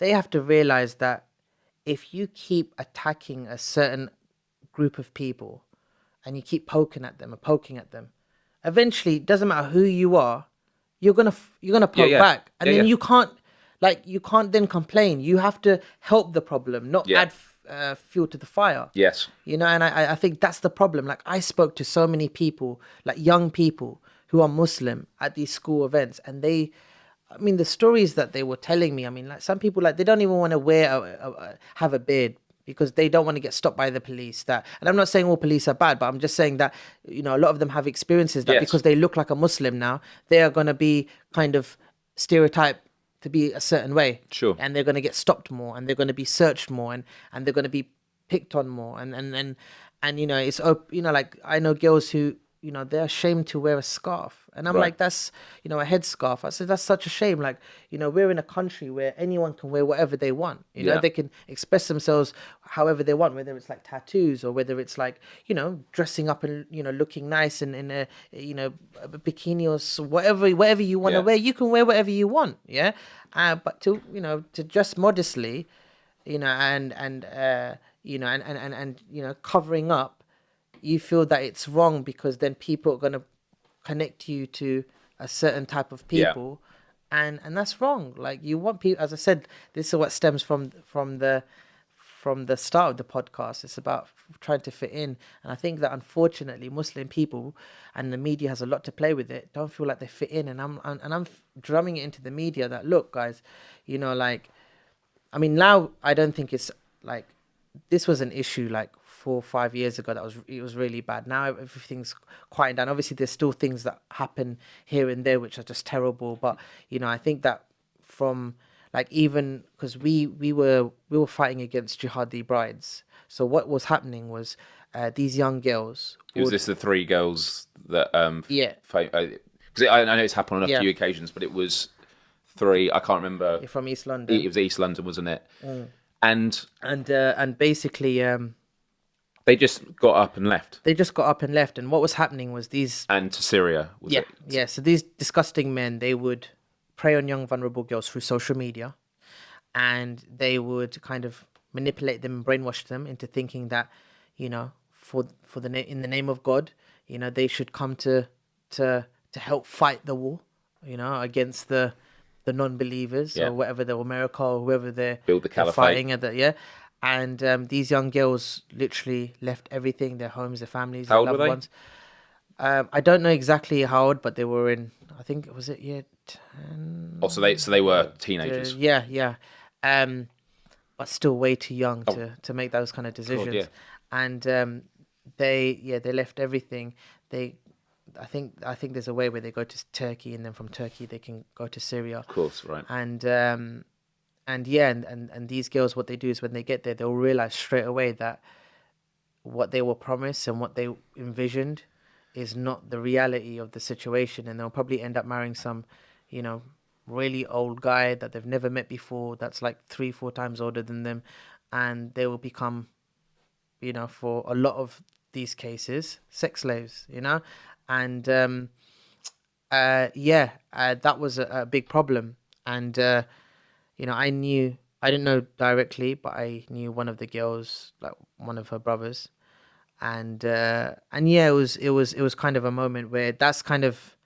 they have to realize that if you keep attacking a certain group of people and you keep poking at them and poking at them, eventually it doesn't matter who you are, you're gonna Yeah, poke yeah, back, and yeah, then yeah, you can't then complain. You have to help the problem, not yeah. add fuel to the fire. Yes. And I think that's the problem. Like, I spoke to so many people, like young people who are Muslim at these school events, and I mean, the stories that they were telling me, I mean, like, some people, like, they don't even want to have a beard because they don't want to get stopped by the police. And I'm not saying all police are bad, but I'm just saying that, a lot of them have experiences that Yes. because they look like a Muslim now, they are going to be kind of stereotyped to be a certain way. Sure. And they're going to get stopped more, and they're going to be searched more, and they're going to be picked on more. And like, I know girls who, they're ashamed to wear a scarf. And I'm Right. like, that's, a headscarf. I said, that's such a shame. Like, we're in a country where anyone can wear whatever they want. Yeah. They can express themselves however they want, whether it's like tattoos or whether it's like, dressing up and, looking nice and in a bikini or whatever you want to Yeah. wear. You can wear whatever you want. Yeah. But to dress modestly, covering up, you feel that it's wrong because then people are going to connect you to a certain type of Yeah. people, and that's wrong. Like, you want people, as I said, this is what stems from the start of the podcast. It's about trying to fit in, and I think that unfortunately Muslim people, and the media has a lot to play with it, don't feel like they fit in. And I'm drumming it into the media that, look, guys, like, I mean, now I don't think it's like, this was an issue like 4 or 5 years ago. It was really bad. Now everything's quieting down. Obviously, there's still things that happen here and there which are just terrible. But I think that from, like, even because we were fighting against jihadi brides. So what was happening was, these young girls Was would, this the three girls that yeah, because I know it's happened on a yeah, few occasions, but it was three. I can't remember. from East It London. was East London, wasn't it? And And basically, they just got up and left. they just got up and left. And what was happening was these, And to Syria, was yeah, it? yeah. So these disgusting men, they would prey on young vulnerable girls through social media, and they would kind of manipulate them and brainwash them into thinking that, in the name of God, they should come to help fight the war, against the non-believers, Yeah. or whatever, the America, or whoever Build the they're caliphate. fighting at that. Yeah. And these young girls literally left everything, their homes, their families, How their old were loved they? ones. I don't know exactly how old, but they were in, I think, was it year 10? Oh, so they were teenagers. Yeah, yeah. But still way too young to make those kind of decisions. yeah. And they left everything. I think there's a way where they go to Turkey, and then from Turkey they can go to Syria. Of course, right. And these girls, what they do is when they get there, they'll realize straight away that what they were promised and what they envisioned is not the reality of the situation, and they'll probably end up marrying some, really old guy that they've never met before, that's like 3-4 times older than them, and they will become, for a lot of these cases, sex slaves, and that was a big problem. And I didn't know directly, but I knew one of the girls, like one of her brothers, and yeah, it was kind of a moment where, that's kind of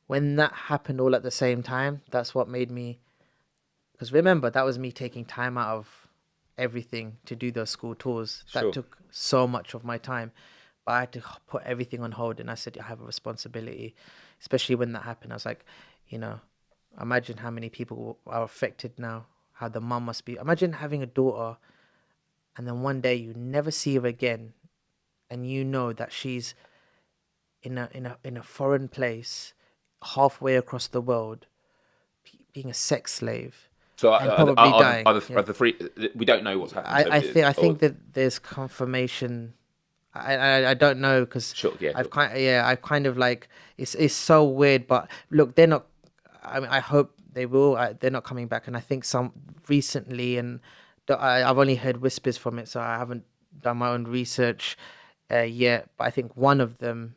when that happened all at the same time. That's what made me, because remember, that was me taking time out of everything to do those school tours. Sure. That took so much of my time, but I had to put everything on hold, and I said, I have a responsibility, especially when that happened. I was like, imagine how many people are affected now, how the mum must be. Imagine having a daughter, and then one day you never see her again, and that she's in a foreign place, halfway across the world, being a sex slave, So and probably dying. are the three? We don't know what's happened. I think that there's confirmation. I don't know, because Sure, yeah, I've kind of like, it's so weird. But look, they're not. I mean, I hope they will. They're not coming back, and I think some recently, and I've only heard whispers from it, so I haven't done my own research yet. But I think one of them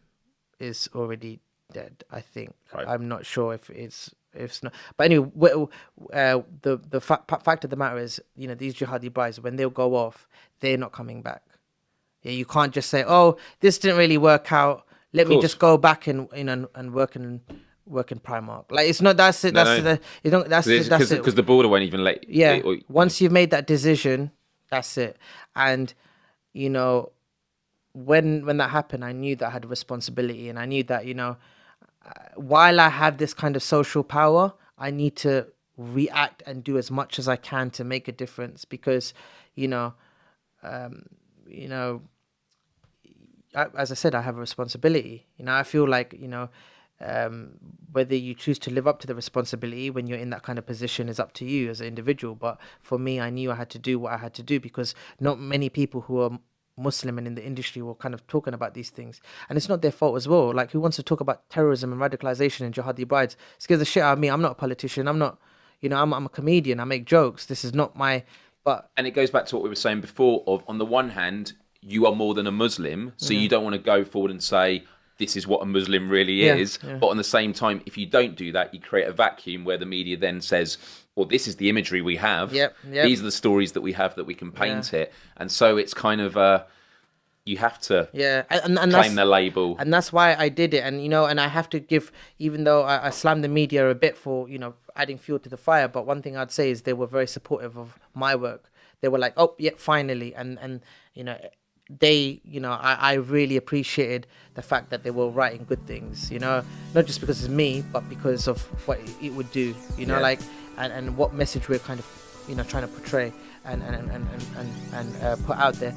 is already dead. I think. Right. I'm not sure if it's not. But anyway, the fact of the matter is, you know, these jihadi brides, when they'll go off, they're not coming back. Yeah, you can't just say, oh, this didn't really work out. Let me just go back and, you know, and work in Primark. Like, it's not, that's it. That's the, you don't, that's it. Because the border won't even let. Yeah. Once you've made that decision, that's it. And, you know, when that happened, I knew that I had a responsibility, and I knew that, you know, while I have this kind of social power, I need to react and do as much as I can to make a difference, because, you know, as I said, I have a responsibility. You know, I feel like, you know, whether you choose to live up to the responsibility when you're in that kind of position is up to you as an individual. But for me, I knew I had to do what I had to do, because not many people who are Muslim and in the industry were kind of talking about these things, and it's not their fault as well. Like, who wants to talk about terrorism and radicalization and jihadi brides? It scares the shit out of me. I'm not a politician. I'm not, you know, I'm a comedian. I make jokes. This is not my. And it goes back to what we were saying before. Of, on the one hand, you are more than a Muslim, so you don't want to go forward and say this is what a Muslim really is. Yeah. But on the same time, if you don't do that, you create a vacuum where the media then says, well, this is the imagery we have. Yep. These are the stories that we have that we can paint it. And so it's kind of you have to and claim the label. And that's why I did it. And, you know, and I have to give, even though I slammed the media a bit for, you know, adding fuel to the fire, but one thing I'd say is they were very supportive of my work. They were like, oh, yeah, finally. And you know, they, you know, I really appreciated the fact that they were writing good things, you know, not just because it's me, but because of what it would do, you know, like, and what message we're kind of, you know, trying to portray and put out there.